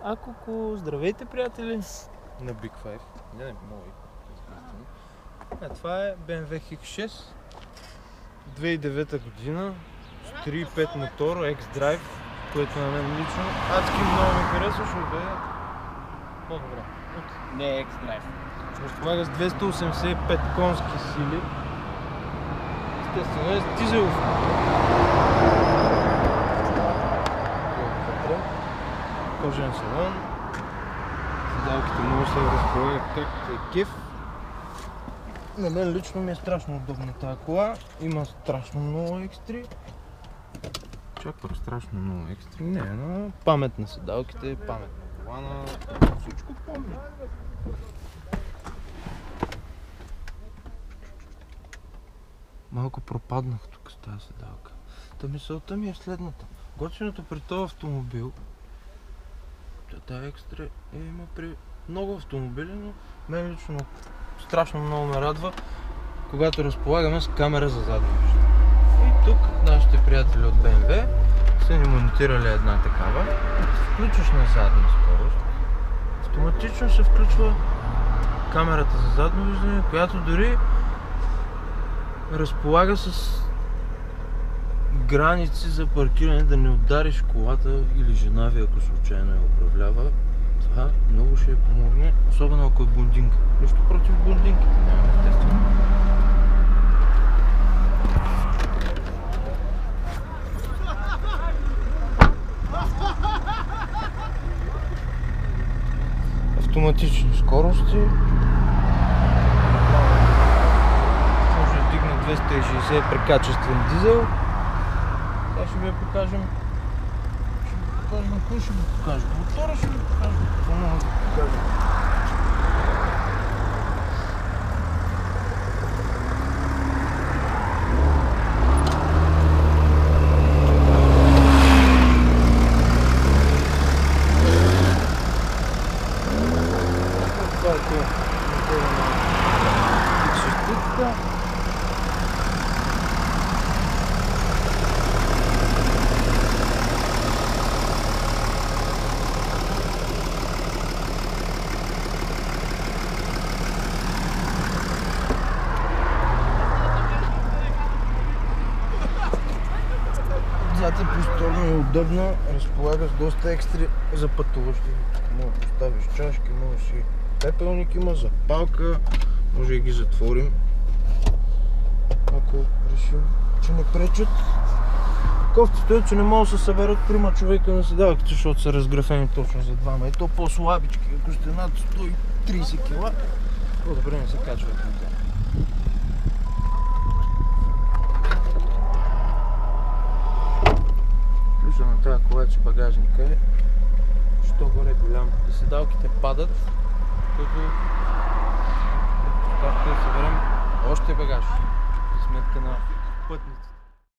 Акуко, здравейте, приятели! На Big Five. Не, мои. Това е BMW X6 2009 година с 3.5 мотор, X-Drive, което на мен лично адски много ми харесва, защото е по-добре. Не е X-Drive. Разполага с 285 конски сили. Естествено е с дизелов. Кожен салон. Седалките много се разполагат както е кеф. На мен лично ми е страшно удобна тази кола. Има страшно много екстри. Чаква страшно много екстри. Не, но памет на седалките, памет на колана, всичко помни. Малко пропаднах тук с тази седалка. Та мисълта ми е следната. Готиното при този автомобил, тази екстра има при много автомобили, но мен лично страшно много ме радва, когато разполагаме с камера за задно виждане. И тук нашите приятели от BMW са ни монтирали една такава. Включваш на задна скорост, автоматично се включва камерата за задно виждане, която дори разполага с граници за паркиране, да не удариш колата или жена ви, ако случайно я управлява. Това много ще я помогне, особено ако е блондинка. Нищо против блондинките няма, естествено. Автоматични скорости. Може да дигне 260 при качествен дизел. Сега ще ви я покажем. Кой ще ви покажем? Мотора ще ви покажем. Това мога да ви покажем. Това е това мотора на X6. Зад е просторна и удобна, разполага с доста екстри за пътуващи. Може да поставиш чашки, може си пепелник има, запалка, може да ги затворим, ако решим, че не пречат. Кофтито е, че не могат да се съберат трима човека на седалките, защото са разграфени точно за двама. И то по-слабички, ако сте над 130 кг, по-добре не се качват на тях. На тази кола, че багажника е, що горе голям. И седалките падат, като предпоставка да съберем още багаж за сметка на пътниците.